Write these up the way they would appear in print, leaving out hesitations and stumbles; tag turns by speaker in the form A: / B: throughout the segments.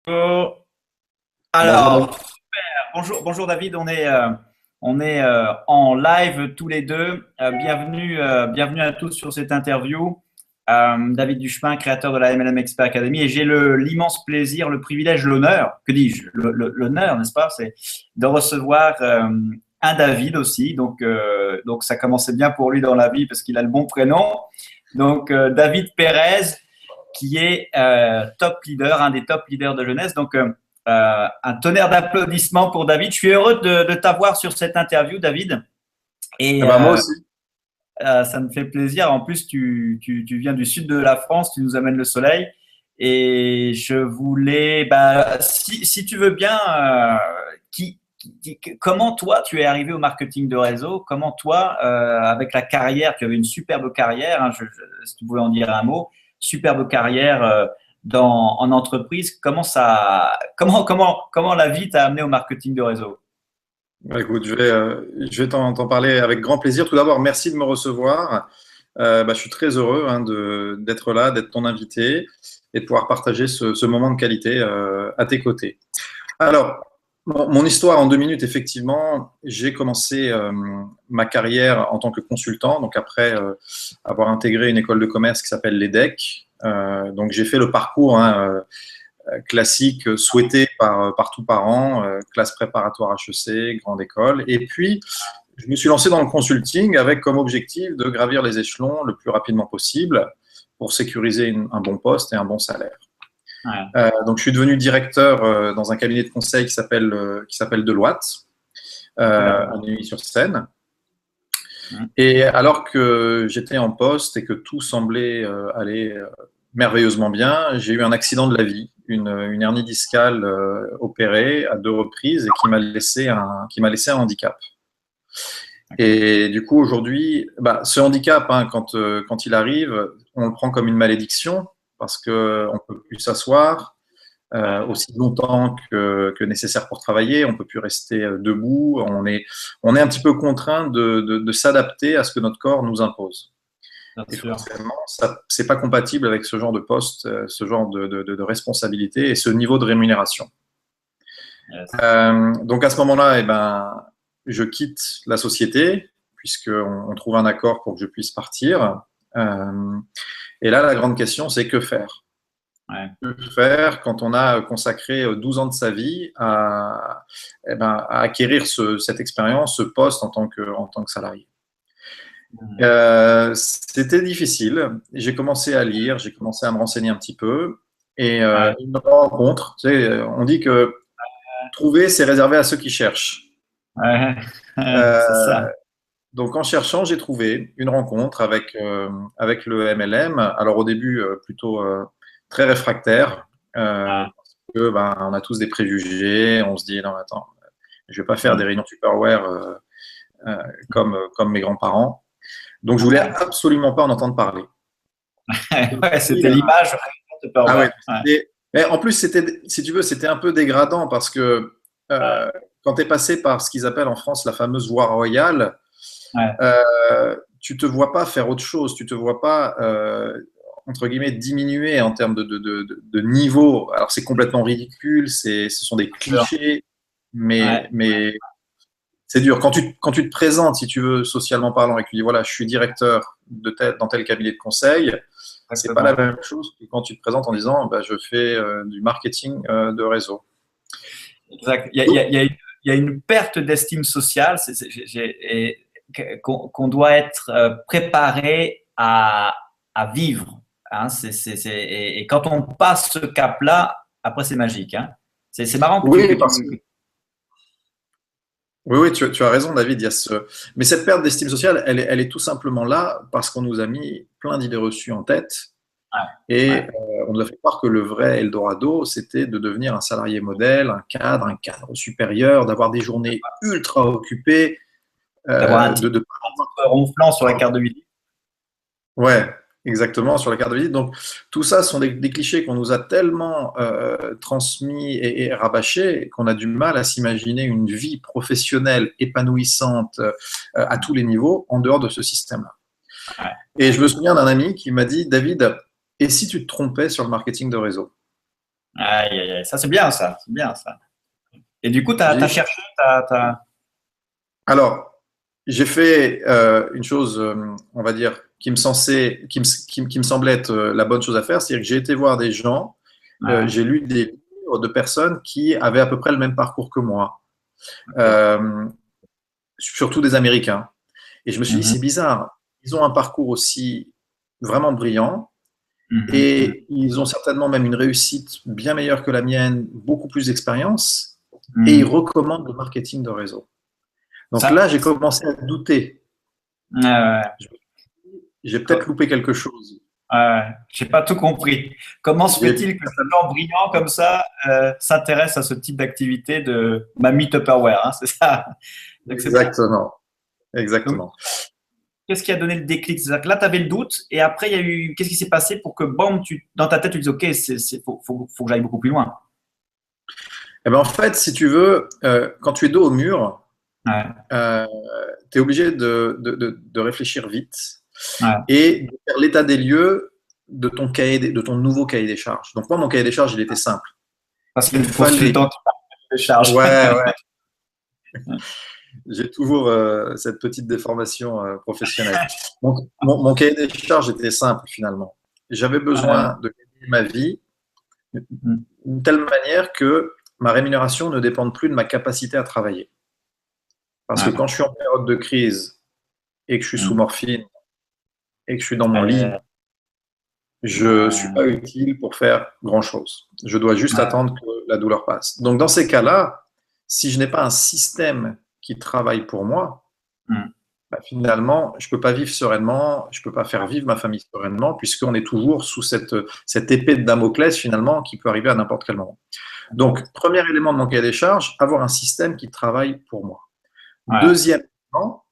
A: Bonjour.
B: Bonjour David.
A: Alors, bonjour David, on est en live tous les deux. Bienvenue à tous sur cette interview. David Duchemin, créateur de la MLM Expert Academy, et j'ai l'immense plaisir, le privilège, l'honneur, que dis-je, l'honneur, n'est-ce pas, c'est de recevoir un David aussi. Donc ça commençait bien pour lui dans la vie parce qu'il a le bon prénom. Donc David Pérez, qui est top leader, un des top leaders de jeunesse. Donc, un tonnerre d'applaudissements pour David. Je suis heureux de t'avoir sur cette interview, David.
B: Eh
A: Et
B: ben, moi aussi.
A: ça me fait plaisir. En plus, tu viens du sud de la France, tu nous amènes le soleil. Et je voulais, si tu veux bien, comment toi, tu es arrivé au marketing de réseau? Comment toi, avec la carrière, tu avais une superbe carrière, hein, si tu pouvais en dire un mot, superbe carrière en entreprise. Comment la vie t'a amené au marketing de réseau?
B: Bah, écoute, je vais t'en parler avec grand plaisir. Tout d'abord, merci de me recevoir. Je suis très heureux d'être là, d'être ton invité et de pouvoir partager ce moment de qualité à tes côtés. Alors, mon histoire en 2 minutes, effectivement, j'ai commencé ma carrière en tant que consultant, donc après avoir intégré une école de commerce qui s'appelle l'EDEC. Donc, j'ai fait le parcours classique souhaité par tout parent, classe préparatoire HEC, grande école. Et puis, je me suis lancé dans le consulting avec comme objectif de gravir les échelons le plus rapidement possible pour sécuriser un bon poste et un bon salaire.
A: Ouais.
B: Donc, je suis devenu directeur dans un cabinet de conseil qui s'appelle Deloitte, à Neuilly-sur-Seine. Et alors que j'étais en poste et que tout semblait aller merveilleusement bien, j'ai eu un accident de la vie, une hernie discale opérée à 2 reprises et qui m'a laissé un handicap. Et du coup, aujourd'hui, ce handicap, hein, quand il arrive, on le prend comme une malédiction parce qu'on ne peut plus s'asseoir aussi longtemps que nécessaire pour travailler, on ne peut plus rester debout, on est un petit peu contraint de s'adapter à ce que notre corps nous impose.
A: Bien
B: Et
A: sûr.
B: forcément, ce n'est pas compatible avec ce genre de poste, ce genre de responsabilité et ce niveau de rémunération.
A: Yes.
B: Donc à ce moment-là, je quitte la société puisqu'on trouve un accord pour que je puisse partir. Et là, la grande question, c'est que faire?
A: Ouais.
B: Que faire quand on a consacré 12 ans de sa vie à acquérir cette expérience, ce poste en tant que salarié? C'était difficile. J'ai commencé à lire, j'ai commencé à me renseigner un petit peu. Et
A: Ouais.
B: une rencontre, tu sais, on dit que trouver, c'est réservé à ceux qui cherchent.
A: Ouais. C'est ça.
B: Euh, donc, en cherchant, j'ai trouvé une rencontre avec le MLM. Alors, au début, plutôt très réfractaire,
A: Ouais.
B: parce que on a tous des préjugés. On se dit, non, attends, je vais pas faire des
A: Mm.
B: réunions Tupperware comme mes grands-parents. Donc, je voulais
A: Ouais.
B: absolument pas en entendre parler. Et
A: Ouais,
B: puis,
A: c'était l'image de
B: ah ouais,
A: Tupperware. Ouais.
B: mais en plus, si tu veux, c'était un peu dégradant parce que
A: Ouais.
B: quand tu es passé par ce qu'ils appellent en France la fameuse voie royale,
A: Ouais.
B: tu te vois pas faire autre chose, tu te vois pas, entre guillemets, diminuer en termes de niveau. Alors, c'est complètement ridicule, ce sont des
A: Bien sûr.
B: clichés, mais,
A: Ouais.
B: mais c'est dur. Quand tu te présentes, si tu veux, socialement parlant, et que tu dis, voilà, je suis directeur dans tel cabinet de conseil, c'est pas la
A: Exactement.
B: même chose que quand tu te présentes en disant, je fais du marketing de réseau.
A: Exact. Il y a une perte d'estime sociale qu'on doit être préparé à vivre, hein. Et quand on passe ce cap-là, après, c'est magique, hein. C'est marrant que tu, que
B: Oui, parce
A: tu,
B: que Oui, oui, tu as raison, David. Mais cette perte d'estime sociale, elle est tout simplement là parce qu'on nous a mis plein d'idées reçues en tête
A: ouais,
B: et
A: ouais.
B: on nous a fait croire que le vrai Eldorado, c'était de devenir un salarié modèle, un cadre supérieur, d'avoir des journées ultra occupées,
A: D'avoir un
B: de,
A: titre
B: de
A: ronflant sur la carte de visite.
B: Ouais, exactement, sur la carte de visite. Donc, tout ça sont des clichés qu'on nous a tellement transmis et rabâchés qu'on a du mal à s'imaginer une vie professionnelle épanouissante à tous les niveaux en dehors de ce système-là.
A: Ouais,
B: Et je me souviens d'un ami qui m'a dit, David, et si tu te trompais sur le marketing de réseau?
A: Aïe, aïe, aïe. Ça, c'est bien, ça. C'est bien, ça. Et du coup, tu as,
B: J'ai-
A: cherché,
B: Alors, j'ai fait une chose, on va dire, qui me semblait être la bonne chose à faire, c'est-à-dire que j'ai été voir des gens,
A: ouais,
B: j'ai lu des livres de personnes qui avaient à peu près le même parcours que moi,
A: ok.
B: euh, surtout des Américains. Et je me suis dit,
A: Mhm,
B: c'est bizarre, ils ont un parcours aussi vraiment brillant
A: mhm, mhm,
B: et ils ont certainement même une réussite bien meilleure que la mienne, beaucoup plus d'expérience, et ils
A: mhm.
B: recommandent le marketing de réseau. Donc
A: Ça,
B: là, j'ai commencé à douter.
A: ouais,
B: J'ai peut-être
A: ouais.
B: loupé quelque chose.
A: J'ai pas tout compris. Comment se
B: J'ai-
A: fait-il que ces gens brillants comme ça s'intéressent à ce type d'activité de mamie Tupperware, hein, c'est ça? Donc c'est bien.
B: Exactement,
A: Donc
B: exactement.
A: qu'est-ce qui a donné le déclic? C'est-à-dire que là, tu avais le doute et après, il y a eu. Qu'est-ce qui s'est passé pour que, bam, dans ta tête, tu dis, OK, faut que j'aille beaucoup plus loin.
B: Eh ben, en fait, si tu veux, quand tu es dos au mur,
A: Ouais,
B: tu es obligé de réfléchir vite
A: ouais.
B: et de faire l'état des lieux de ton nouveau cahier des charges. Donc moi, mon cahier des charges, il était simple.
A: Parce
B: Il
A: qu'une
B: me fallait,
A: consultante de charge.
B: ouais, ouais, j'ai toujours cette petite déformation professionnelle. Donc mon cahier des charges était simple finalement. J'avais
A: Ouais.
B: besoin de gagner ma vie
A: Mm.
B: d'une telle manière que ma rémunération ne dépende plus de ma capacité à travailler. Parce que
A: Ouais.
B: quand je suis en période de crise et que je suis sous
A: Mm.
B: morphine et que je suis dans mon lit,
A: Euh,
B: je ne suis pas utile pour faire grand-chose. Je dois juste
A: ouais.
B: attendre que la douleur passe. Donc dans ces cas-là, si je n'ai pas un système qui travaille pour moi,
A: Mm.
B: bah, finalement, je ne peux pas vivre sereinement, je ne peux pas faire vivre ma famille sereinement, puisqu'on est toujours sous cette épée de Damoclès, finalement, qui peut arriver à n'importe quel moment. Donc, premier élément de mon cahier des charges, avoir un système qui travaille pour moi.
A: Ouais.
B: Deuxièmement,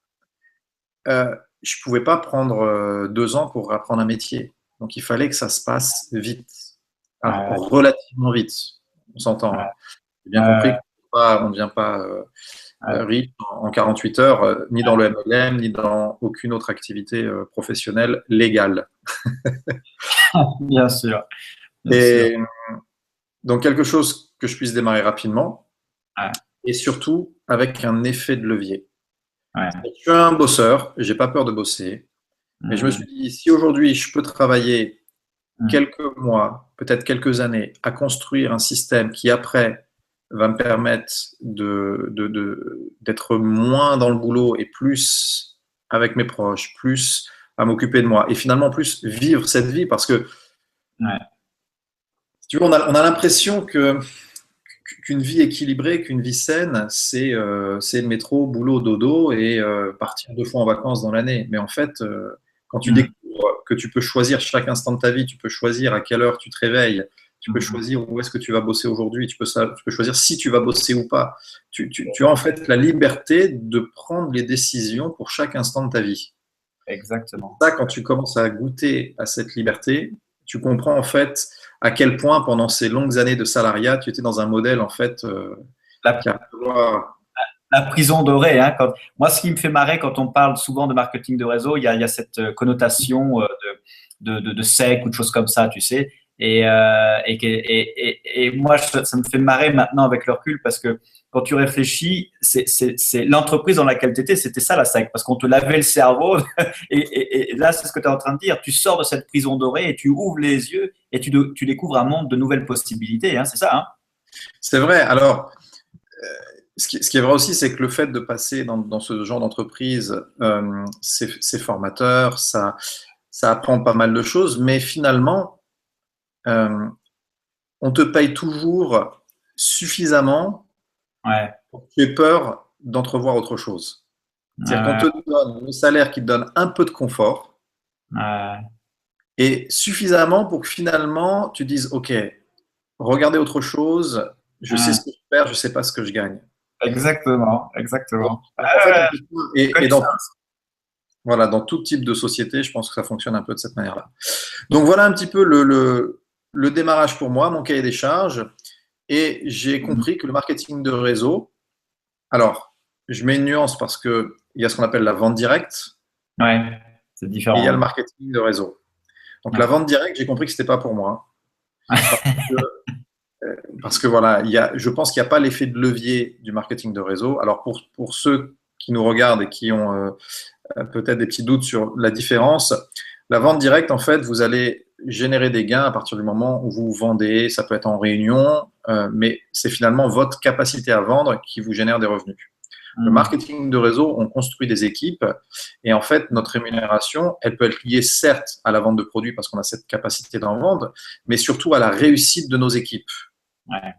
B: je ne pouvais pas prendre 2 ans pour apprendre un métier. Donc, il fallait que ça se passe vite. Alors,
A: Ouais.
B: relativement vite, on s'entend. Hein. J'ai bien compris
A: Ouais.
B: qu'on ne devient pas
A: Ouais.
B: riche en 48 heures, ni dans le MLM, ni dans aucune autre activité professionnelle légale.
A: Bien sûr. Bien sûr.
B: Et donc, quelque chose que je puisse démarrer rapidement
A: Ouais.
B: et surtout avec un effet de levier.
A: Ouais.
B: Je suis un bosseur, j'ai pas peur de bosser, mais je me suis
A: Mm.
B: dit, si aujourd'hui je peux travailler
A: Mm.
B: quelques mois, peut-être quelques années, à construire un système qui après va me permettre d'être moins dans le boulot et plus avec mes proches, plus à m'occuper de moi et finalement plus vivre cette vie parce que
A: Ouais.
B: si tu veux, on a l'impression qu'une vie équilibrée, qu'une vie saine, c'est le métro, boulot, dodo et partir 2 fois en vacances dans l'année. Mais en fait, quand tu
A: Mm.
B: découvres que tu peux choisir chaque instant de ta vie, tu peux choisir à quelle heure tu te réveilles, tu peux
A: Mm.
B: choisir où est-ce que tu vas bosser aujourd'hui, tu peux choisir si tu vas bosser ou pas. Tu as en fait la liberté de prendre les décisions pour chaque instant de ta vie.
A: Exactement.
B: Ça, quand tu commences à goûter à cette liberté, tu comprends en fait à quel point pendant ces longues années de salariat, tu étais dans un modèle en fait
A: La,
B: qui a
A: la prison dorée, hein, moi, ce qui me fait marrer quand on parle souvent de marketing de réseau, il y a cette connotation de sec ou de choses comme ça, tu sais. Et moi, ça me fait marrer maintenant avec le recul parce que quand tu réfléchis, c'est l'entreprise dans laquelle tu étais, c'était ça la sec, parce qu'on te lavait le cerveau. Et là, c'est ce que tu es en train de dire. Tu sors de cette prison dorée et tu ouvres les yeux et tu découvres un monde de nouvelles possibilités. Hein, c'est ça, hein?
B: C'est vrai. Alors, ce qui est vrai aussi, c'est que le fait de passer dans ce genre d'entreprise, c'est formateur, ça apprend pas mal de choses, mais finalement, euh, on te paye toujours suffisamment
A: Ouais.
B: pour que tu aies peur d'entrevoir autre chose. C'est-à-dire qu'on
A: Ouais.
B: te donne le salaire qui te donne un peu de confort
A: Ouais.
B: et suffisamment pour que finalement tu dises, OK, regardez autre chose, je sais
A: Ouais.
B: ce que je perds, je ne sais pas ce que je gagne.
A: Exactement,
B: Donc,
A: exactement.
B: en fait,
A: Connu
B: et
A: ça.
B: voilà, dans tout type de société, je pense que ça fonctionne un peu de cette manière-là. Donc voilà un petit peu le démarrage pour moi, mon cahier des charges. Et j'ai
A: Mhm.
B: compris que le marketing de réseau, alors, je mets une nuance parce qu'il y a ce qu'on appelle la vente directe
A: Ouais, c'est
B: et il y a le
A: différent.
B: marketing de réseau. Donc la
A: Ouais.
B: vente directe, j'ai compris que ce n'était pas pour moi. Parce que Parce que voilà, je pense qu'il n'y a pas l'effet de levier du marketing de réseau. Alors pour ceux qui nous regardent et qui ont peut-être des petits doutes sur la différence, la vente directe, en fait, vous allez générer des gains à partir du moment où vous vendez. Ça peut être en réunion, mais c'est finalement votre capacité à vendre qui vous génère des revenus. Le marketing de réseau, on construit des équipes et en fait, notre rémunération, elle peut être liée certes à la vente de produits parce qu'on a cette capacité d'en vendre, mais surtout à la réussite de nos équipes.
A: Ouais.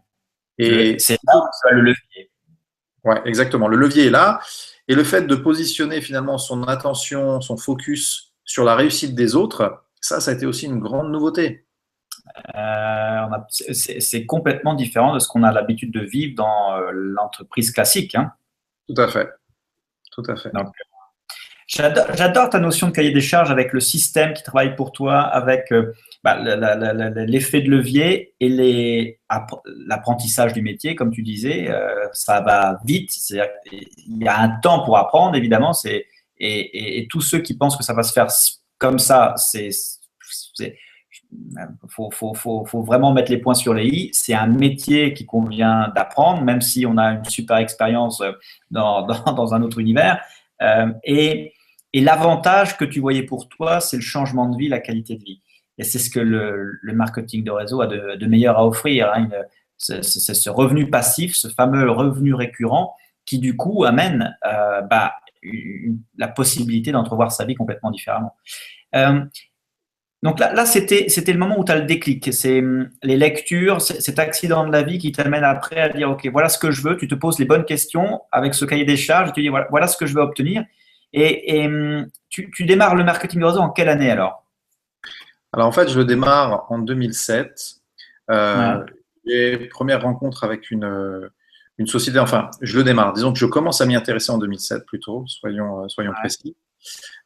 B: Et
A: c'est là où le levier.
B: Ouais, exactement. Le levier est là. Et le fait de positionner finalement son attention, son focus sur la réussite des autres, ça a été aussi une grande nouveauté.
A: C'est complètement différent de ce qu'on a l'habitude de vivre dans l'entreprise classique. Hein.
B: Tout à fait. Tout à fait.
A: Donc, j'adore ta notion de cahier des charges avec le système qui travaille pour toi, avec l'effet de levier et l'apprentissage du métier, comme tu disais. Ça va vite. Il y a un temps pour apprendre, évidemment. Et tous ceux qui pensent que ça va se faire comme ça, faut vraiment mettre les points sur les i. C'est un métier qui convient d'apprendre, même si on a une super expérience dans un autre univers. Et l'avantage que tu voyais pour toi, c'est le changement de vie, la qualité de vie. Et c'est ce que le marketing de réseau a de meilleur à offrir. Hein. C'est ce revenu passif, ce fameux revenu récurrent qui, du coup, amène la possibilité d'entrevoir sa vie complètement différemment. Donc là c'était le moment où tu as le déclic. C'est les lectures, cet accident de la vie qui t'amène après à dire, OK, voilà ce que je veux. Tu te poses les bonnes questions avec ce cahier des charges. Tu dis, voilà ce que je veux obtenir. Et tu démarres le marketing de réseau en quelle année alors?
B: Alors en fait, je le démarre en 2007. Les premières rencontres avec une société, enfin, je le démarre. Disons que je commence à m'y intéresser en 2007 plutôt, soyons précis.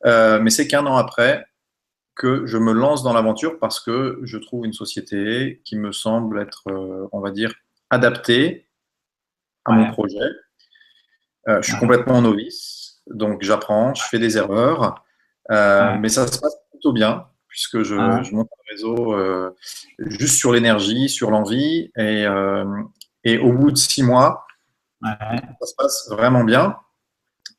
B: Mais c'est qu'un an après que je me lance dans l'aventure parce que je trouve une société qui me semble être, on va dire, adaptée à mon projet. Je suis complètement novice, donc j'apprends, je fais des erreurs, mais ça se passe plutôt bien puisque je monte un réseau juste sur l'énergie, sur l'envie, et au bout de 6 mois, ça se passe vraiment bien.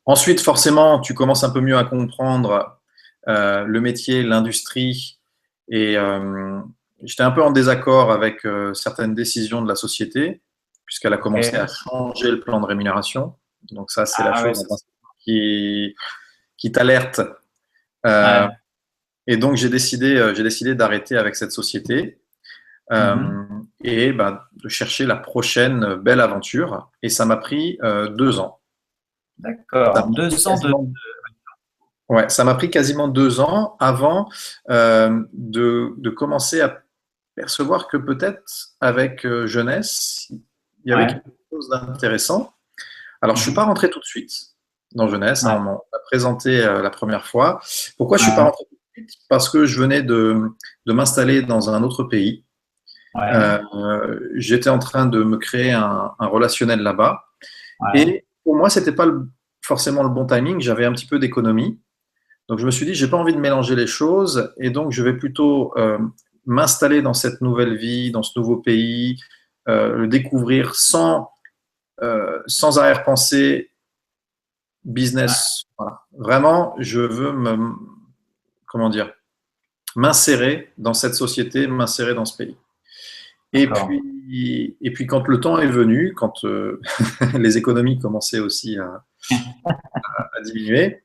B: Ensuite, forcément, tu commences un peu mieux à comprendre le métier, l'industrie, et j'étais un peu en désaccord avec certaines décisions de la société puisqu'elle a commencé à changer le plan de rémunération. Donc ça, c'est la chose qui t'alerte. Et donc j'ai décidé d'arrêter avec cette société et de chercher la prochaine belle aventure. Et ça m'a pris 2 ans.
A: D'accord, 2 ans de…
B: Ouais, ça m'a pris quasiment 2 ans avant de commencer à percevoir que peut-être avec Jeunesse, il y avait quelque chose d'intéressant. Alors, je ne suis pas rentré tout de suite dans Jeunesse. On m'a présenté la première fois. Pourquoi je ne suis pas rentré tout de suite? Parce que je venais de m'installer dans un autre pays. J'étais en train de me créer un relationnel là-bas. Et pour moi, ce n'était pas forcément le bon timing. J'avais un petit peu d'économie. Donc, je me suis dit, je n'ai pas envie de mélanger les choses. Et donc, je vais plutôt m'installer dans cette nouvelle vie, dans ce nouveau pays, le découvrir sans arrière-pensée business. Voilà. Vraiment, je veux m'insérer dans cette société, m'insérer dans ce pays. Et puis, quand le temps est venu, quand les économies commençaient aussi à diminuer,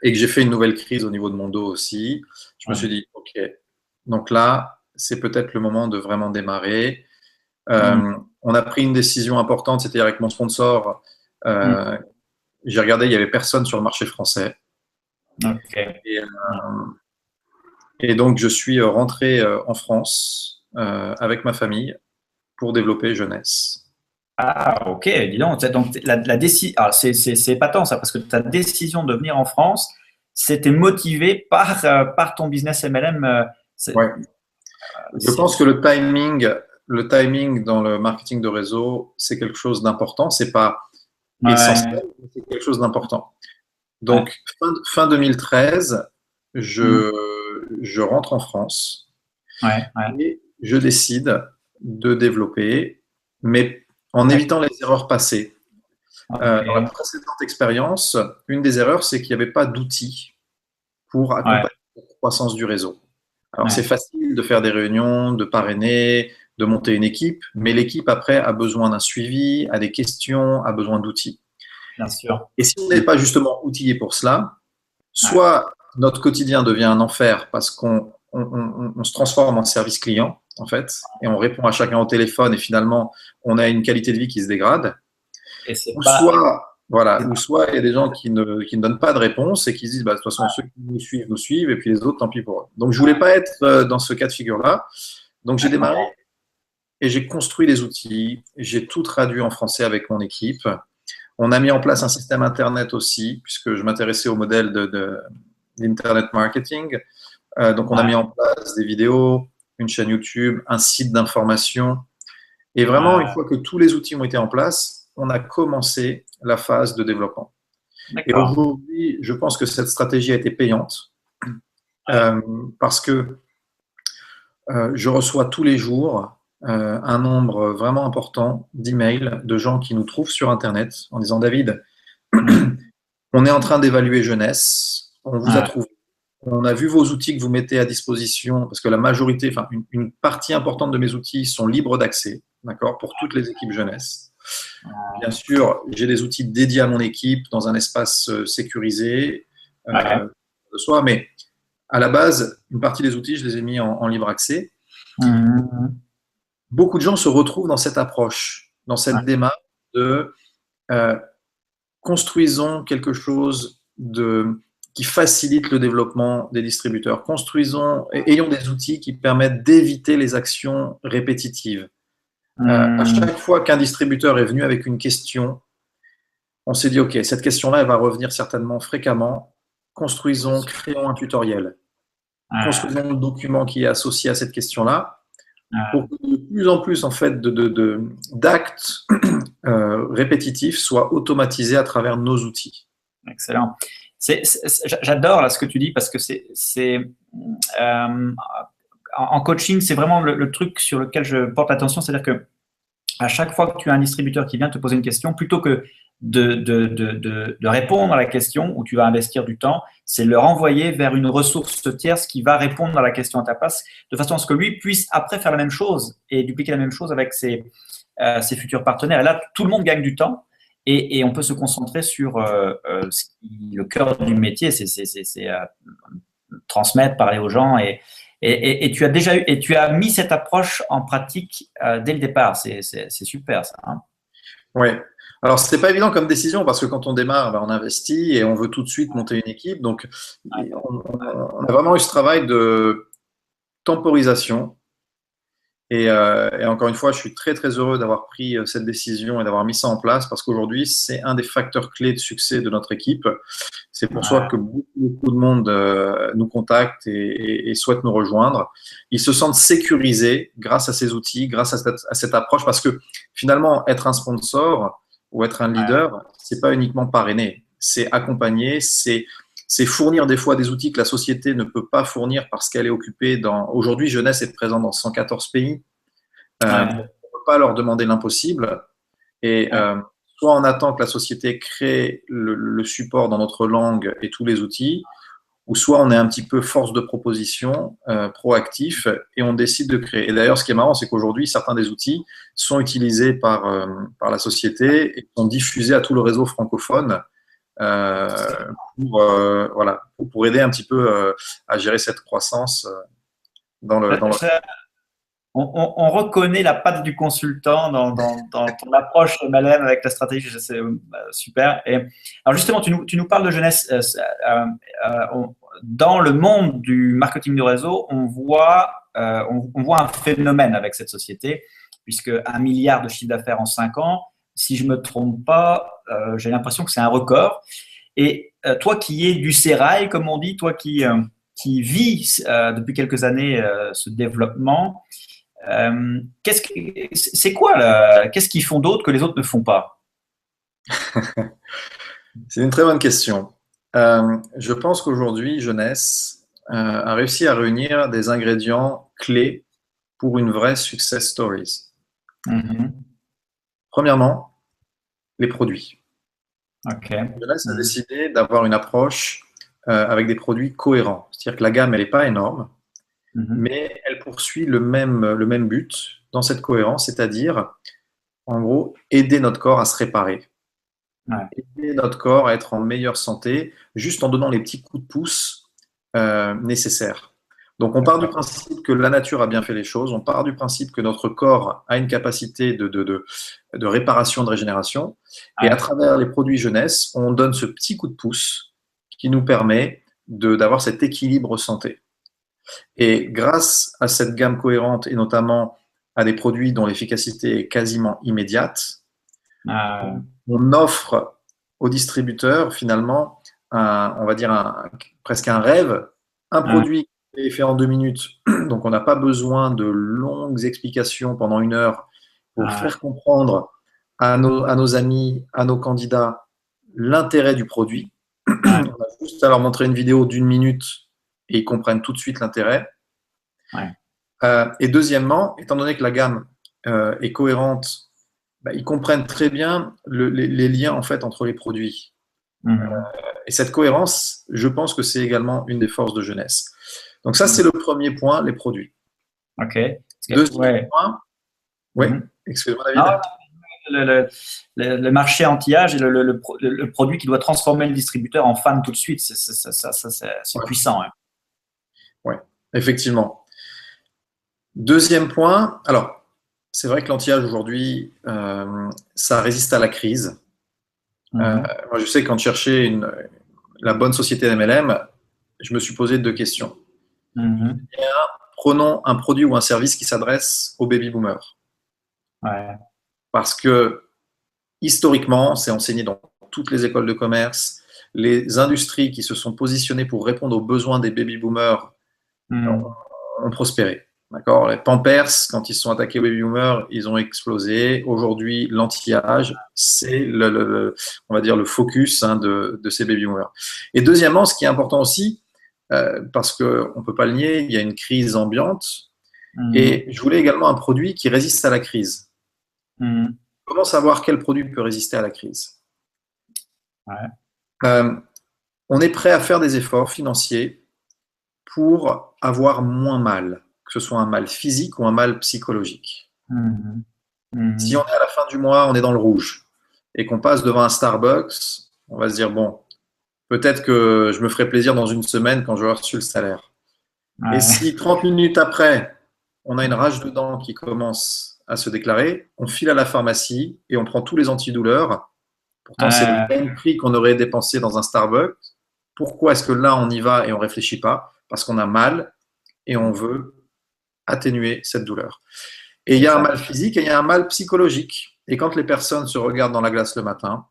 B: et que j'ai fait une nouvelle crise au niveau de mon dos aussi, je me suis dit, OK, donc là, c'est peut-être le moment de vraiment démarrer. On a pris une décision importante, c'était avec mon sponsor. J'ai regardé, il n'y avait personne sur le marché français. Et donc, je suis rentré en France avec ma famille pour développer Jeunesse.
A: Ah, ok, dis donc. Donc la décision, c'est épatant ça, parce que ta décision de venir en France, c'était motivé par ton business MLM.
B: Je pense que le timing dans le marketing de réseau, c'est quelque chose d'important. C'est pas essentiel, mais c'est quelque chose d'important. Donc, fin 2013, je rentre en France et je décide de développer, mais en évitant les erreurs passées. Dans la précédente expérience, une des erreurs, c'est qu'il n'y avait pas d'outils pour accompagner la croissance du réseau. Alors, c'est facile de faire des réunions, de parrainer, de monter une équipe, mais l'équipe, après, a besoin d'un suivi, a des questions, a besoin d'outils.
A: Bien sûr.
B: Et si on n'est pas justement outillé pour cela, soit notre quotidien devient un enfer parce qu'on se transforme en service client, en fait, et on répond à chacun au téléphone et finalement, on a une qualité de vie qui se dégrade. Ou soit il y a des gens qui ne donnent pas de réponse et qui se disent, bah, de toute façon, ceux qui nous suivent, et puis les autres, tant pis pour eux. Donc, je ne voulais pas être dans ce cas de figure-là. Donc, j'ai démarré et j'ai construit les outils. J'ai tout traduit en français avec mon équipe. On a mis en place un système Internet aussi, puisque je m'intéressais au modèle d'Internet marketing. Donc, on a mis en place des vidéos, une chaîne YouTube, un site d'information. Et vraiment, une fois que tous les outils ont été en place, on a commencé la phase de développement. Et aujourd'hui, je pense que cette stratégie a été payante parce que je reçois tous les jours un nombre vraiment important d'emails de gens qui nous trouvent sur Internet en disant « David, on est en train d'évaluer jeunesse, on vous a trouvé, on a vu vos outils que vous mettez à disposition, parce que la majorité, enfin une partie importante de mes outils sont libres d'accès, d'accord, pour toutes les équipes jeunesse. Bien sûr, j'ai des outils dédiés à mon équipe dans un espace sécurisé de soi, mais à la base, une partie des outils, je les ai mis en libre accès. Beaucoup de gens se retrouvent dans cette approche, dans cette démarche de construisons quelque chose qui facilite le développement des distributeurs. Ayons des outils qui permettent d'éviter les actions répétitives. À chaque fois qu'un distributeur est venu avec une question, on s'est dit, OK, cette question-là, elle va revenir certainement fréquemment. Créons un tutoriel. Construisons le document qui est associé à cette question-là pour que de plus en plus en fait, d'actes répétitifs soient automatisés à travers nos outils.
A: Excellent. J'adore là, ce que tu dis parce que en coaching, c'est vraiment le truc sur lequel je porte l'attention, c'est-à-dire que à chaque fois que tu as un distributeur qui vient te poser une question, plutôt que de répondre à la question où tu vas investir du temps, c'est le renvoyer vers une ressource tierce qui va répondre à la question à ta place, de façon à ce que lui puisse après faire la même chose et dupliquer la même chose avec ses futurs partenaires. Et là, tout le monde gagne du temps et on peut se concentrer sur le cœur du métier, c'est transmettre, parler aux gens et tu as mis cette approche en pratique dès le départ. C'est super, ça. Hein.
B: Oui. Alors, ce n'est pas évident comme décision parce que quand on démarre, on investit et on veut tout de suite monter une équipe. Donc, on a vraiment eu ce travail de temporisation. Et encore une fois, je suis très, très heureux d'avoir pris cette décision et d'avoir mis ça en place parce qu'aujourd'hui, c'est un des facteurs clés de succès de notre équipe. C'est pour ça que beaucoup de monde nous contacte et souhaite nous rejoindre. Ils se sentent sécurisés grâce à ces outils, grâce à cette approche parce que finalement, être un sponsor ou être un leader, c'est pas uniquement parrainer, c'est accompagner, c'est fournir des fois des outils que la société ne peut pas fournir parce qu'elle est occupée Aujourd'hui, Jeunesse est présent dans 114 pays. On ne peut pas leur demander l'impossible. Et soit on attend que la société crée le support dans notre langue et tous les outils, ou soit on est un petit peu force de proposition, proactif, et on décide de créer. Et d'ailleurs, ce qui est marrant, c'est qu'aujourd'hui, certains des outils sont utilisés par la société et sont diffusés à tout le réseau francophone pour aider un petit peu à gérer cette croissance
A: On reconnaît la patte du consultant dans ton approche MLM avec la stratégie, c'est super. Alors justement, tu nous parles de jeunesse. Dans le monde du marketing de réseau, on voit un phénomène avec cette société, puisque 1 milliard de chiffre d'affaires en 5 ans, si je ne me trompe pas, j'ai l'impression que c'est un record. Et toi qui es du sérail, comme on dit, toi qui vis depuis quelques années ce développement, qu'est-ce qu'ils font d'autre que les autres ne font pas?
B: C'est une très bonne question. Je pense qu'aujourd'hui, Jeunesse a réussi à réunir des ingrédients clés pour une vraie success stories.
A: Mhm.
B: Premièrement, les produits.
A: OK.
B: Jeunesse a
A: Mhm.
B: décidé d'avoir une approche avec des produits cohérents. C'est-à-dire que la gamme, elle n'est pas énorme,
A: Mhm.
B: mais elle poursuit le même but dans cette cohérence, c'est-à-dire, en gros, aider notre corps à se réparer,
A: Ouais.
B: aider notre corps à être en meilleure santé, juste en donnant les petits coups de pouce nécessaires. Donc, on part du
A: D'accord.
B: principe que la nature a bien fait les choses, on part du principe que notre corps a une capacité de réparation, de régénération, et à
A: Ouais.
B: travers les produits jeunesse, on donne ce petit coup de pouce qui nous permet d'avoir cet équilibre santé. Et grâce à cette gamme cohérente et notamment à des produits dont l'efficacité est quasiment immédiate,
A: Euh,
B: on offre aux distributeurs finalement on va dire presque un rêve, un
A: ouais.
B: produit qui est fait en 2 minutes, donc on n'a pas besoin de longues explications pendant 1 heure pour
A: Ouais.
B: faire comprendre à nos amis, à nos candidats l'intérêt du produit.
A: Ouais.
B: On a juste à leur montrer une vidéo d'1 minute et ils comprennent tout de suite l'intérêt.
A: Ouais.
B: Et deuxièmement, étant donné que la gamme est cohérente, bah, ils comprennent très bien les liens en fait entre les produits.
A: Mhm.
B: Et cette cohérence, je pense que c'est également une des forces de jeunesse. Donc ça,
A: Mhm.
B: c'est le premier point, les produits.
A: OK. Parce que,
B: Deuxième
A: ouais.
B: point, oui,
A: Mhm.
B: excuse-moi
A: Non,
B: David.
A: le marché anti-âge et le produit qui doit transformer le distributeur en fan tout de suite, c'est
B: Ouais,
A: puissant. Hein.
B: ouais, effectivement. Deuxième point, alors c'est vrai que l'anti-âge aujourd'hui, ça résiste à la crise.
A: Mhm.
B: Moi, je sais que quand je cherchais la bonne société MLM, je me suis posé 2 questions.
A: Mhm.
B: Prenons un produit ou un service qui s'adresse aux baby boomers.
A: Ouais.
B: Parce que historiquement, c'est enseigné dans toutes les écoles de commerce. Les industries qui se sont positionnées pour répondre aux besoins des baby boomers
A: Mhm.
B: ont prospéré. D'accord. Les Pampers, quand ils se sont attaqués aux baby boomers, ils ont explosé. Aujourd'hui, l'anti-âge, c'est on va dire le focus de ces baby boomers. Et deuxièmement, ce qui est important aussi, parce qu'on ne peut pas le nier, il y a une crise ambiante. Et
A: Mhm.
B: je voulais également un produit qui résiste à la crise.
A: Mhm.
B: Comment savoir quel produit peut résister à la crise?
A: Ouais.
B: Euh, on est prêt à faire des efforts financiers pour avoir moins mal, que ce soit un mal physique ou un mal psychologique.
A: Mhm.
B: Si on
A: Mhm.
B: est à la fin du mois, on est dans le rouge, et qu'on passe devant un Starbucks, on va se dire, bon, peut-être que je me ferai plaisir dans une semaine quand j'aurai reçu le salaire. Et
A: Ouais.
B: si 30 minutes après, on a une rage de dents qui commence à se déclarer, on file à la pharmacie et on prend tous les antidouleurs. Pourtant, c'est le
A: Ouais.
B: même prix qu'on aurait dépensé dans un Starbucks. Pourquoi est-ce que là, on y va et on ne réfléchit pas? Parce qu'on a mal et on veut atténuer cette douleur. Et il y a un
A: Exact.
B: mal physique et il y a un mal psychologique. Et quand les personnes se regardent dans la glace le matin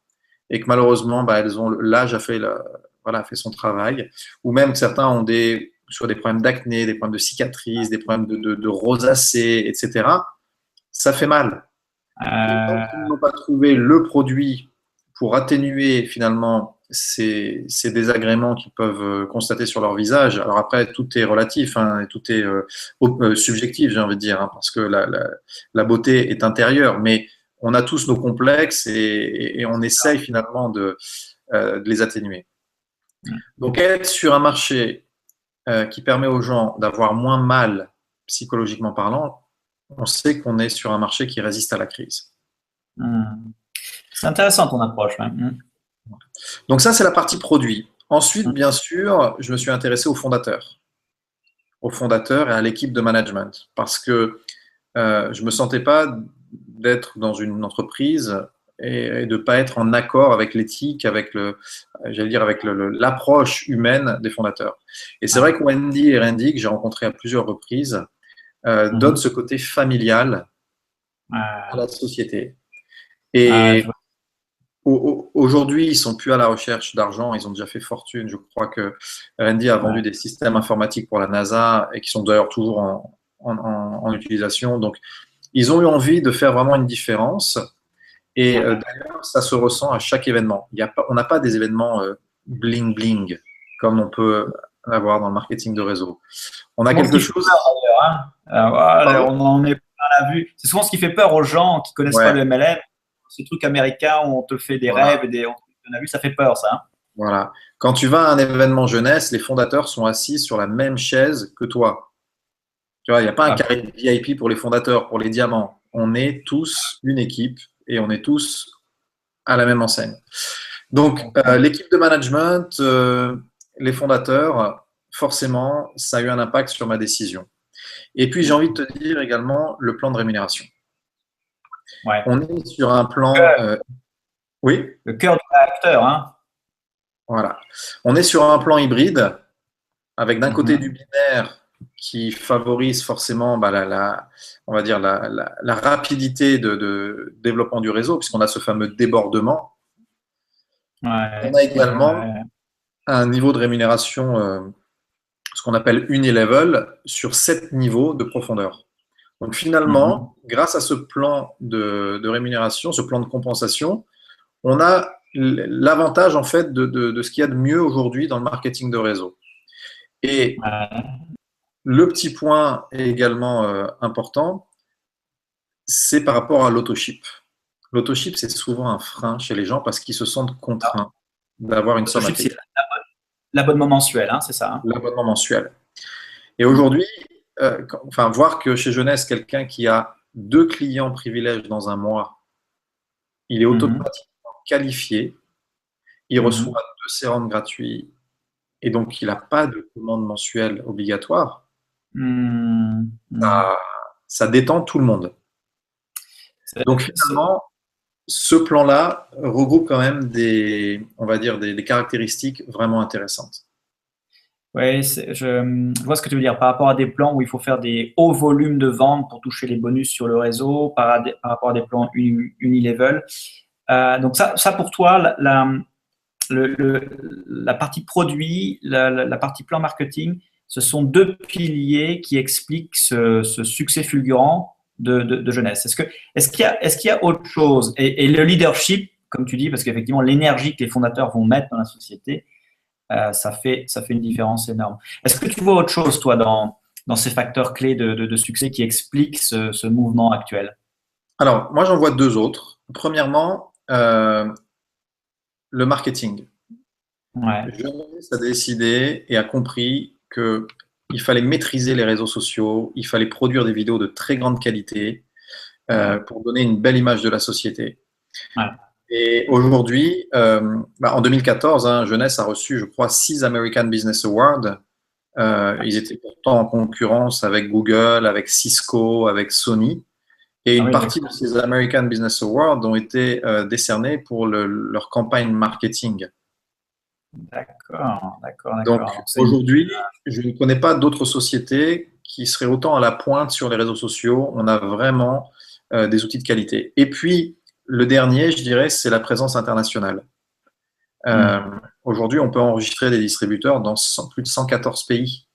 B: et que malheureusement, bah, l'âge a fait, voilà, a fait son travail, ou même que certains ont soit des problèmes d'acné, des problèmes de cicatrices, des problèmes de rosacée, etc., ça fait mal. Et tant
A: Euh,
B: qu'ils n'ont pas trouvé le produit pour atténuer finalement ces désagréments qu'ils peuvent constater sur leur visage, alors après, tout est relatif, hein, et tout est subjectif, j'ai envie de dire, hein, parce que la beauté est intérieure, mais on a tous nos complexes et on essaye finalement de les atténuer. Donc, être sur un marché qui permet aux gens d'avoir moins mal psychologiquement parlant, on sait qu'on est sur un marché qui résiste à la crise.
A: mhm. C'est intéressant ton approche. Ouais. Mhm.
B: Donc ça, c'est la partie produit. Ensuite, bien sûr, je me suis intéressé aux fondateurs et à l'équipe de management, parce que je ne me sentais pas d'être dans une entreprise et de ne pas être en accord avec l'éthique, j'allais dire, avec l'approche humaine des fondateurs. Et c'est
A: Ouais.
B: vrai que Wendy et Randy, que j'ai rencontrés à plusieurs reprises, donnent
A: Mhm.
B: ce côté familial à
A: Euh,
B: la société. Et
A: je vois.
B: aujourd'hui, ils ne sont plus à la recherche d'argent, ils ont déjà fait fortune. Je crois que Randy a vendu
A: Ouais.
B: des systèmes informatiques pour la NASA et qui sont d'ailleurs toujours en utilisation. Donc, ils ont eu envie de faire vraiment une différence. Et d'ailleurs, ça se ressent à chaque événement. On n'a pas des événements bling bling comme on peut à voir dans le marketing de réseau. On a
A: Souvent, ce
B: quelque
A: qui fait
B: chose.
A: peur, d'ailleurs, hein. Voilà,
B: Pardon.
A: on en est plein la vue. C'est souvent ce qui fait peur aux gens qui connaissent pas
B: Ouais,
A: le MLM. Ce truc américain où on te fait des
B: voilà.
A: rêves et on te donne la vue, ça fait peur, ça, hein.
B: Voilà. Quand tu vas à un événement jeunesse, les fondateurs sont assis sur la même chaise que toi. Tu vois, il n'y a pas un
A: Ah,
B: carré de VIP pour les fondateurs, pour les diamants. On est tous une équipe et on est tous à la même enseigne. Donc,
A: d'accord.
B: l'équipe de management, les fondateurs, forcément, ça a eu un impact sur ma décision. Et puis, j'ai envie de te dire également le plan de rémunération.
A: Ouais.
B: On est sur un plan. Oui,
A: Le cœur du réacteur, hein.
B: voilà. On est sur un plan hybride avec d'un côté du
A: Mhm.
B: binaire qui favorise forcément on va dire la rapidité de développement du réseau, puisqu'on a ce fameux débordement. On
A: Ouais,
B: a
A: ouais,
B: également
A: ouais.
B: un niveau de rémunération, ce qu'on appelle unilevel, sur 7 niveaux de profondeur. Donc
A: Mhm.
B: finalement, grâce à ce plan de rémunération, ce plan de compensation, on a l'avantage en fait de ce qu'il y a de mieux aujourd'hui dans le marketing de réseau. Et
A: Ouais.
B: le petit point également important, c'est par rapport à l'autoship. L'autoship, c'est souvent un frein chez les gens parce qu'ils se sentent contraints d'avoir une somme à
A: L'autoship, c'est
B: payer,
A: l'abonnement mensuel, hein, c'est ça, hein.
B: l'abonnement mensuel. Et
A: Mhm.
B: aujourd'hui, enfin, voir que chez Jeunesse, quelqu'un qui a 2 clients privilèges dans un mois, il est
A: Mhm.
B: automatiquement qualifié, il
A: Mhm.
B: reçoit 2 séances gratuits et donc il n'a pas de commande mensuelle obligatoire,
A: Mhm. Mhm.
B: ça, ça détend tout le monde.
A: C'est-
B: Donc
A: c'est-
B: finalement, ce plan-là regroupe quand même on va dire, des caractéristiques vraiment intéressantes.
A: Ouais, je vois ce que tu veux dire par rapport à des plans où il faut faire des hauts volumes de ventes pour toucher les bonus sur le réseau, par rapport à des plans unilevel. Donc ça pour toi, la partie produit, la partie plan marketing, ce sont deux piliers qui expliquent ce succès fulgurant de Jeunesse. Est-ce qu'il y a autre chose et le leadership, comme tu dis, parce qu'effectivement l'énergie que les fondateurs vont mettre dans la société, ça fait une différence énorme. Est-ce que tu vois autre chose, toi, dans ces facteurs clés de succès qui expliquent ce mouvement actuel?
B: Alors, moi, j'en vois 2 autres. Premièrement, le marketing.
A: Ouais.
B: Jeunesse a décidé et a compris qu'il fallait maîtriser les réseaux sociaux, il fallait produire des vidéos de très grande qualité
A: Ouais.
B: pour donner une belle image de la société.
A: Ouais.
B: Et aujourd'hui, en 2014, hein, Jeunesse a reçu, je crois, 6 American Business Awards. Ils étaient pourtant en concurrence avec Google, avec Cisco, avec Sony. Et
A: Ah
B: une
A: oui,
B: partie de
A: d'accord.
B: ces American Business Awards ont été décernés pour leur campagne marketing.
A: D'accord, d'accord,
B: Donc
A: d'accord. Donc,
B: aujourd'hui, je ne connais pas d'autres sociétés qui seraient autant à la pointe sur les réseaux sociaux. On a vraiment des outils de qualité. Et puis, le dernier, je dirais, c'est la présence internationale. Euh,
A: Hmm.
B: Aujourd'hui, on peut enregistrer des distributeurs dans plus de 114 pays.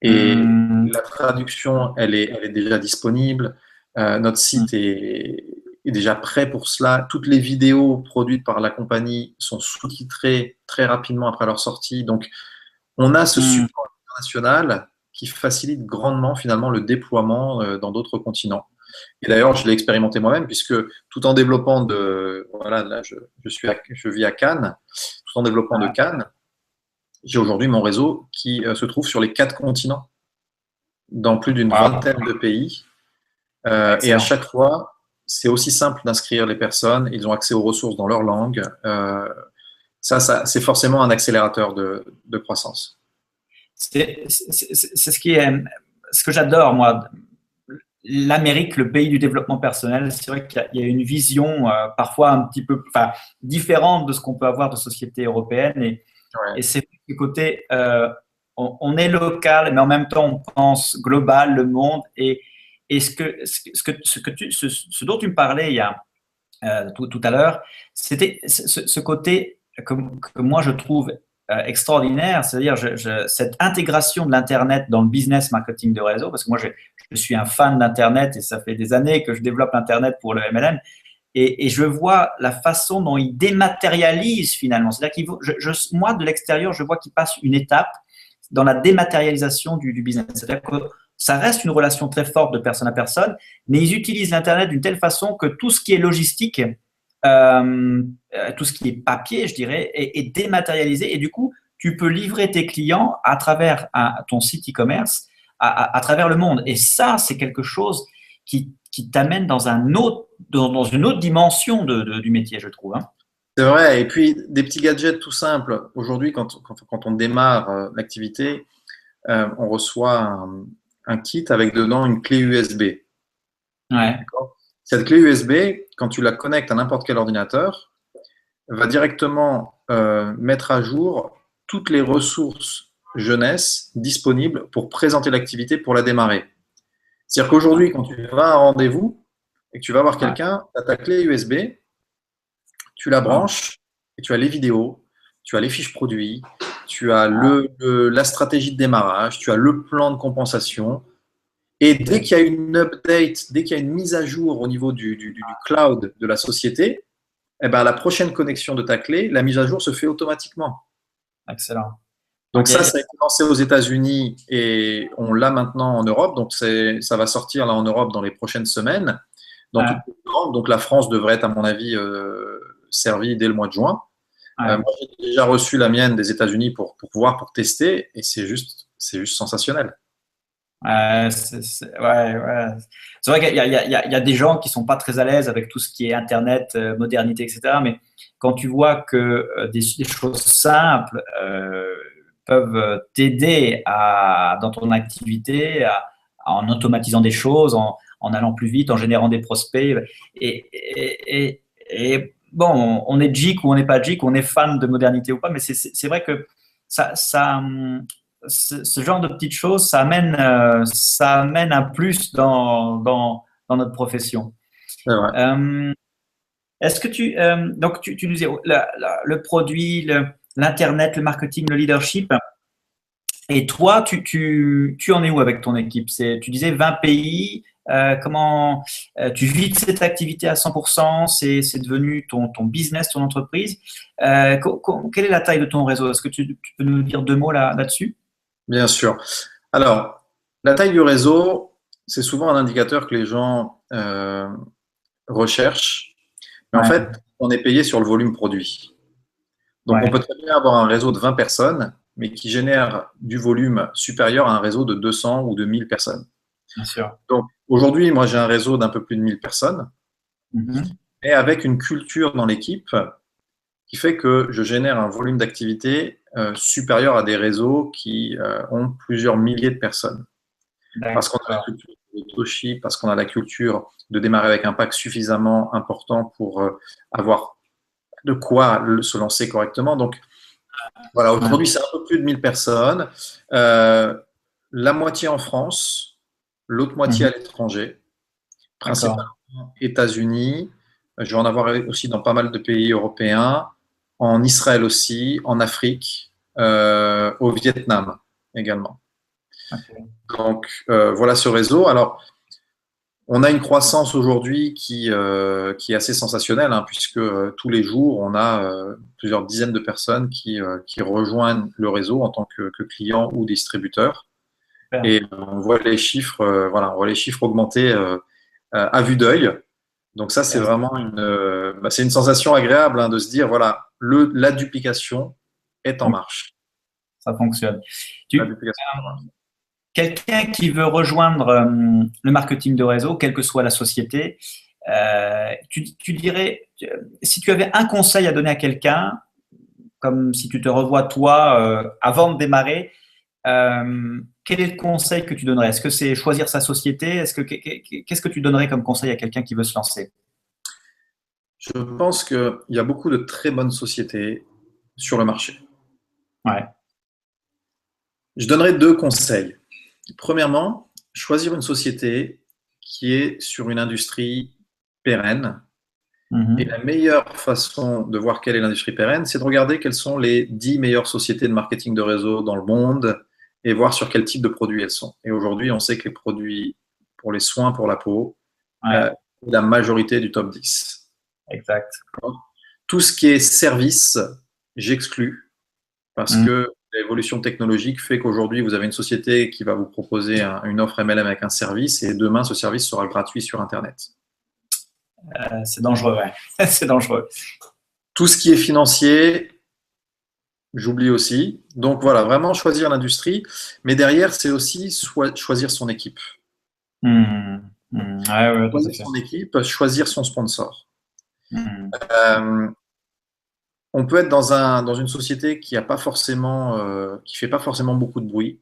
B: Et
A: Hmm.
B: la traduction, elle est déjà disponible. Notre
A: Hmm.
B: site est déjà prêt pour cela. Toutes les vidéos produites par la compagnie sont sous-titrées très rapidement après leur sortie. Donc, on a ce
A: Hmm.
B: support international qui facilite grandement finalement le déploiement dans d'autres continents. Et d'ailleurs, je l'ai expérimenté moi-même puisque tout en développant voilà, là, je vis à Cannes, tout en développant de
A: Ah,
B: Cannes, j'ai aujourd'hui mon réseau qui se trouve sur les 4 continents, dans plus d'une
A: wow,
B: vingtaine de pays. Et à
A: excellent.
B: chaque fois, c'est aussi simple d'inscrire les personnes. Ils ont accès aux ressources dans leur langue. C'est forcément un accélérateur de croissance.
A: C'est ce que j'adore, moi. L'Amérique, le pays du développement personnel, c'est vrai qu'il y a une vision parfois un petit peu différente de ce qu'on peut avoir de société européenne. Et
B: Ouais.
A: c'est le côté, on est local, mais en même temps, on pense global, le monde. Et ce dont tu me parlais tout à l'heure, c'était ce côté que moi je trouve extraordinaire, c'est-à-dire cette intégration de l'Internet dans le business marketing de réseau, parce que moi je suis un fan d'Internet et ça fait des années que je développe l'Internet pour le MLM, et je vois la façon dont il dématérialise finalement. C'est-à-dire moi de l'extérieur, je vois qu'il passe une étape dans la dématérialisation du business. C'est-à-dire que ça reste une relation très forte de personne à personne, mais ils utilisent l'Internet d'une telle façon que tout ce qui est logistique, tout ce qui est papier, je dirais, est dématérialisé. Et du coup, tu peux livrer tes clients à travers ton site e-commerce à travers le monde. Et ça, c'est quelque chose qui t'amène dans une autre dimension du métier, je trouve. Hein.
B: C'est vrai. Et puis, des petits gadgets tout simples. Aujourd'hui, quand on démarre l'activité, on reçoit un kit avec dedans une clé USB.
A: Ouais.
B: D'accord. Cette clé USB, quand tu la connectes à n'importe quel ordinateur, va directement mettre à jour toutes les ressources jeunesse disponibles pour présenter l'activité, pour la démarrer. C'est-à-dire qu'aujourd'hui, quand tu vas à un rendez-vous et que tu vas voir quelqu'un, tu as ta clé USB, tu la branches et tu as les vidéos, tu as les fiches produits, tu as la stratégie de démarrage, tu as le plan de compensation. Et dès qu'il y a une update, dès qu'il y a une mise à jour au niveau du cloud de la société, eh ben, la prochaine connexion de ta clé, la mise à jour se fait automatiquement.
A: Excellent.
B: Donc ça a été lancé aux États-Unis et on l'a maintenant en Europe. Donc ça va sortir là en Europe dans les prochaines semaines. Donc la France devrait être, à mon avis, servie dès le mois de juin. Moi, j'ai déjà reçu la mienne des États-Unis pour tester, et c'est juste sensationnel.
A: C'est vrai qu'il y a des gens qui sont pas très à l'aise avec tout ce qui est Internet, modernité, etc. Mais quand tu vois que des choses simples peuvent t'aider dans ton activité, en automatisant des choses, en allant plus vite, en générant des prospects. Et bon, on est geek ou on n'est pas geek, on est fan de modernité ou pas, mais c'est vrai que ce genre de petites choses, ça amène un plus dans notre profession.
B: C'est vrai.
A: Est-ce que donc tu disais le produit, l'Internet, le marketing, le leadership, et toi, tu en es où avec ton équipe? Tu disais 20 pays, comment tu vis de cette activité à 100%, c'est devenu ton business, ton entreprise. Quelle est la taille de ton réseau? Est-ce que tu peux nous dire deux mots là-dessus?
B: Bien sûr. Alors, la taille du réseau, c'est souvent un indicateur que les gens recherchent. Mais en fait, on est payé sur le volume produit. Donc, on peut très bien avoir un réseau de 20 personnes, mais qui génère du volume supérieur à un réseau de 200 ou de 1000 personnes.
A: Bien sûr.
B: Donc, aujourd'hui, moi, j'ai un réseau d'un peu plus de 1000 personnes, et avec une culture dans l'équipe qui fait que je génère un volume d'activité supérieur à des réseaux qui ont plusieurs milliers de personnes. Parce qu'on a la culture de l'autoship, parce qu'on a la culture de démarrer avec un pack suffisamment important pour avoir de quoi se lancer correctement. Donc, voilà, aujourd'hui, c'est un peu plus de 1000 personnes. La moitié en France, l'autre moitié à l'étranger, principalement États-Unis. Je vais en avoir aussi dans pas mal de pays européens, en Israël aussi, en Afrique, au Vietnam également. Donc, voilà ce réseau. Alors, on a une croissance aujourd'hui qui est assez sensationnelle, hein, puisque tous les jours, on a plusieurs dizaines de personnes qui rejoignent le réseau en tant que clients ou distributeurs. Et on voit les chiffres, on voit les chiffres augmenter à vue d'œil. Donc ça, c'est vraiment c'est une sensation agréable, hein, de se dire, voilà, la duplication est en marche.
A: Ça fonctionne. Quelqu'un qui veut rejoindre le marketing de réseau, quelle que soit la société, tu dirais, si tu avais un conseil à donner à quelqu'un, comme si tu te revois toi avant de démarrer, quel est le conseil que tu donnerais? Est-ce que c'est choisir sa société? Qu'est-ce que tu donnerais comme conseil à quelqu'un qui veut se lancer?
B: Je pense qu'il y a beaucoup de très bonnes sociétés sur le marché.
A: Ouais.
B: Je donnerais deux conseils. Premièrement, choisir une société qui est sur une industrie pérenne. Et la meilleure façon de voir quelle est l'industrie pérenne, c'est de regarder quelles sont les 10 meilleures sociétés de marketing de réseau dans le monde et voir sur quel type de produits elles sont. Et aujourd'hui, on sait que les produits pour les soins pour la peau, la majorité du top 10.
A: Exact.
B: Tout ce qui est service, j'exclus parce que l'évolution technologique fait qu'aujourd'hui, vous avez une société qui va vous proposer une offre MLM avec un service et demain, ce service sera gratuit sur Internet.
A: C'est dangereux, ouais. C'est dangereux.
B: Tout ce qui est financier, j'oublie aussi. Donc voilà, vraiment choisir l'industrie. Mais derrière, c'est aussi choisir son équipe.
A: Ouais, tout à
B: Choisir
A: fait.
B: son équipe, choisir son sponsor.
A: Mmh.
B: On peut être dans une société qui fait pas forcément beaucoup de bruit.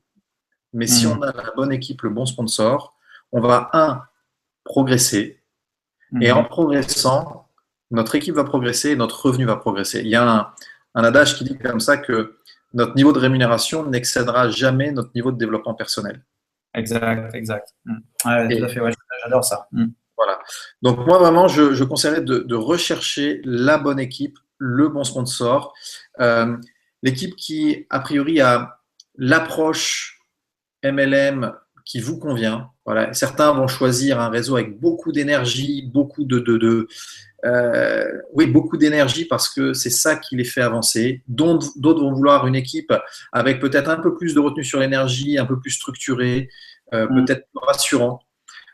B: Mais si on a la bonne équipe, le bon sponsor, on va, progresser. Et en progressant, notre équipe va progresser et notre revenu va progresser. Il y a un adage qui dit comme ça que notre niveau de rémunération n'excédera jamais notre niveau de développement personnel.
A: Exact. Ouais, tout à fait, ouais, j'adore ça.
B: Voilà. Donc moi, vraiment, je conseillerais de rechercher la bonne équipe, le bon sponsor, l'équipe qui, a priori, a l'approche MLM qui vous convient. Voilà. Certains vont choisir un réseau avec beaucoup d'énergie, beaucoup beaucoup d'énergie parce que c'est ça qui les fait avancer. D'autres vont vouloir une équipe avec peut-être un peu plus de retenue sur l'énergie, un peu plus structurée, peut-être plus rassurant.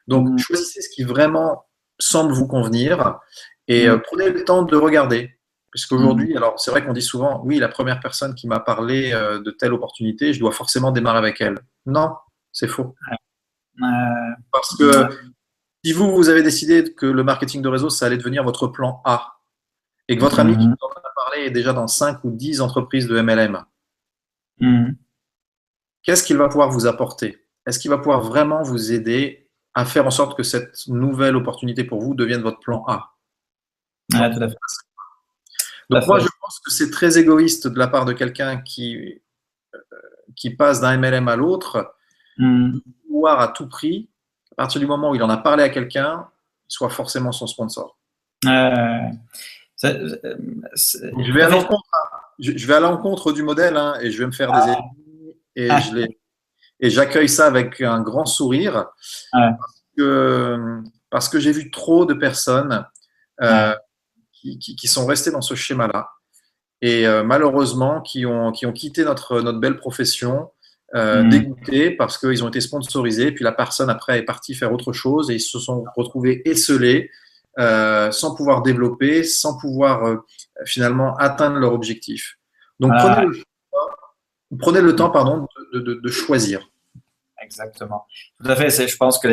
B: Donc, choisissez ce qui vraiment semble vous convenir et prenez le temps de regarder. Puisqu'aujourd'hui, alors c'est vrai qu'on dit souvent, oui, la première personne qui m'a parlé de telle opportunité, je dois forcément démarrer avec elle. Non, c'est faux. Parce que si vous avez décidé que le marketing de réseau, ça allait devenir votre plan A et que votre ami qui vous en a parlé est déjà dans 5 ou 10 entreprises de MLM, qu'est-ce qu'il va pouvoir vous apporter? Est-ce qu'il va pouvoir vraiment vous aider à faire en sorte que cette nouvelle opportunité pour vous devienne votre plan A?
A: Tout à fait.
B: Donc moi, je pense que c'est très égoïste de la part de quelqu'un qui passe d'un MLM à l'autre, de vouloir à tout prix, à partir du moment où il en a parlé à quelqu'un, soit forcément son sponsor. Je vais à l'encontre du modèle et je vais me faire des ennemis et j'accueille ça avec un grand sourire parce que j'ai vu trop de personnes qui sont restées dans ce schéma-là et malheureusement qui ont quitté notre belle profession dégoûtés parce qu'ils ont été sponsorisés, puis la personne après est partie faire autre chose et ils se sont retrouvés esselés sans pouvoir développer, sans pouvoir finalement atteindre leur objectif. Donc prenez le temps de choisir.
A: Exactement. Tout à fait. Je pense que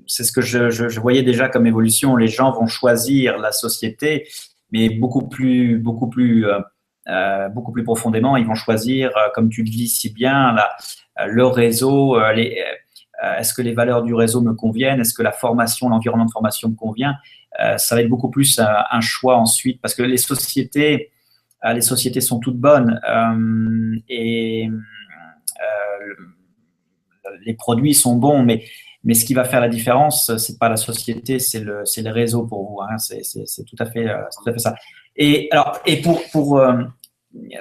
A: c'est ce que je voyais déjà comme évolution. Les gens vont choisir la société, mais beaucoup plus profondément. Ils vont choisir, comme tu le dis si bien, le réseau. Est-ce que les valeurs du réseau me conviennent? Est-ce que la formation, l'environnement de formation me convient? Ça va être beaucoup plus un choix ensuite, parce que les sociétés sont toutes bonnes et les produits sont bons, mais ce qui va faire la différence, c'est pas la société, c'est le réseau pour vous. C'est tout à fait ça. Et alors, pour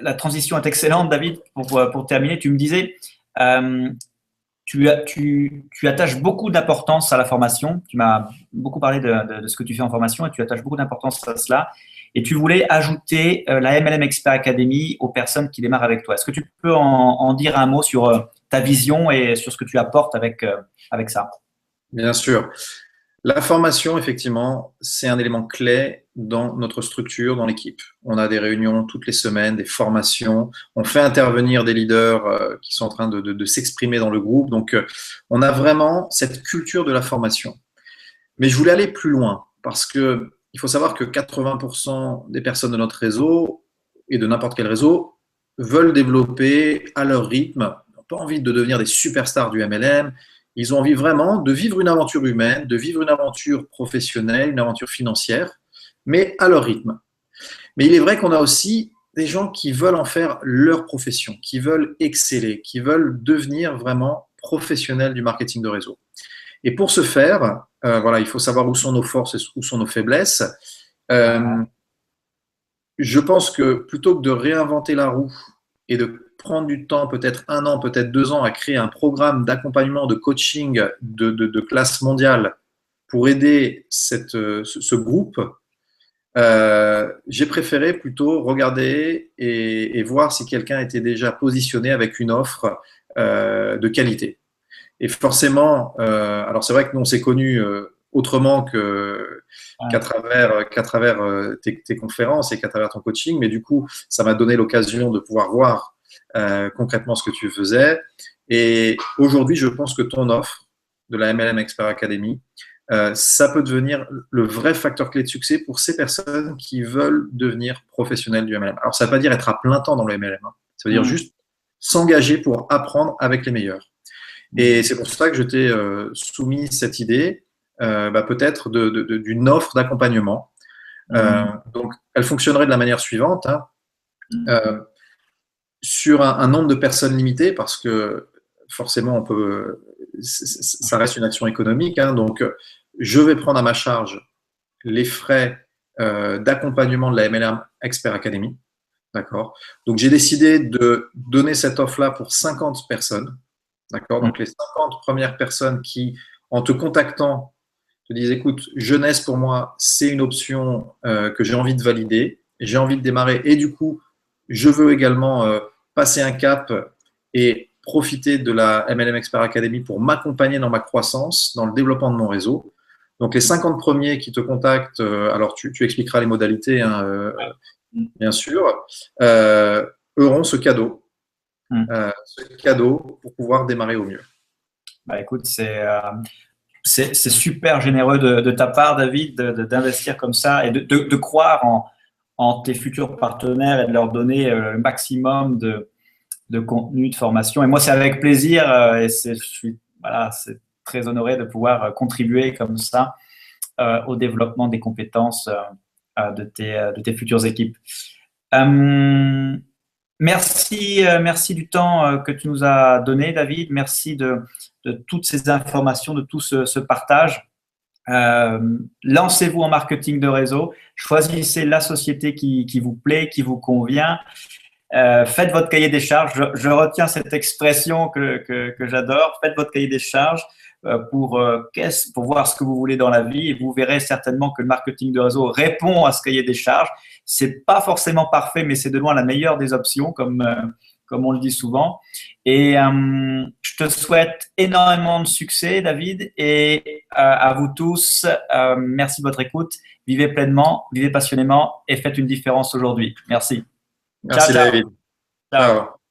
A: la transition est excellente, David. Pour terminer, tu me disais, tu attaches beaucoup d'importance à la formation. Tu m'as beaucoup parlé de ce que tu fais en formation et tu attaches beaucoup d'importance à cela. Et tu voulais ajouter la MLM Expert Academy aux personnes qui démarrent avec toi. Est-ce que tu peux en dire un mot sur ta vision et sur ce que tu apportes avec ça?
B: Bien sûr. La formation, effectivement, c'est un élément clé dans notre structure, dans l'équipe. On a des réunions toutes les semaines, des formations. On fait intervenir des leaders qui sont en train de s'exprimer dans le groupe. Donc, on a vraiment cette culture de la formation. Mais je voulais aller plus loin parce que il faut savoir que 80% des personnes de notre réseau et de n'importe quel réseau veulent développer à leur rythme. Ils n'ont pas envie de devenir des superstars du MLM. Ils ont envie vraiment de vivre une aventure humaine, de vivre une aventure professionnelle, une aventure financière, mais à leur rythme. Mais il est vrai qu'on a aussi des gens qui veulent en faire leur profession, qui veulent exceller, qui veulent devenir vraiment professionnels du marketing de réseau. Et pour ce faire, il faut savoir où sont nos forces et où sont nos faiblesses. Je pense que plutôt que de réinventer la roue et de prendre du temps, peut-être 1 an, peut-être 2 ans, à créer un programme d'accompagnement, de coaching de classe mondiale pour aider ce groupe, j'ai préféré plutôt regarder et voir si quelqu'un était déjà positionné avec une offre de qualité. Et forcément, alors c'est vrai que nous, on s'est connus autrement qu'à travers tes conférences et qu'à travers ton coaching, mais du coup, ça m'a donné l'occasion de pouvoir voir concrètement ce que tu faisais. Et aujourd'hui, je pense que ton offre de la MLM Expert Academy, ça peut devenir le vrai facteur clé de succès pour ces personnes qui veulent devenir professionnels du MLM. Alors, ça ne veut pas dire être à plein temps dans le MLM, hein. Ça veut dire juste s'engager pour apprendre avec les meilleurs. Et c'est pour ça que je t'ai soumis cette idée, peut-être d'une offre d'accompagnement. Donc, elle fonctionnerait de la manière suivante, hein, sur un nombre de personnes limité, parce que forcément, ça reste une action économique. Hein, donc, je vais prendre à ma charge les frais d'accompagnement de la MLM Expert Academy. D'accord. Donc, j'ai décidé de donner cette offre-là pour 50 personnes. D'accord. Donc, les 50 premières personnes qui, en te contactant, te disent, écoute, jeunesse pour moi, c'est une option que j'ai envie de valider, j'ai envie de démarrer et du coup, je veux également passer un cap et profiter de la MLM Expert Academy pour m'accompagner dans ma croissance, dans le développement de mon réseau. Donc, les 50 premiers qui te contactent, alors tu expliqueras les modalités, hein, bien sûr, auront ce cadeau. Ce cadeau pour pouvoir démarrer au mieux.
A: Bah, écoute, c'est super généreux de ta part, David, d'investir comme ça et de croire en tes futurs partenaires et de leur donner le maximum de contenu, de formation. Et moi, c'est avec plaisir et je suis c'est très honoré de pouvoir contribuer comme ça au développement des compétences de tes futures équipes. Merci du temps que tu nous as donné, David. Merci de toutes ces informations, de tout ce partage. Lancez-vous en marketing de réseau. Choisissez la société qui vous plaît, qui vous convient. Faites votre cahier des charges. Je retiens cette expression que j'adore. Faites votre cahier des charges pour voir ce que vous voulez dans la vie et vous verrez certainement que le marketing de réseau répond à ce cahier des charges. C'est pas forcément parfait, mais c'est de loin la meilleure des options, comme on le dit souvent. Et je te souhaite énormément de succès, David, et à vous tous, merci de votre écoute. Vivez pleinement, vivez passionnément et faites une différence aujourd'hui. Merci.
B: Merci,
A: Ciao, ciao.
B: David.
A: Ciao.
B: Ciao.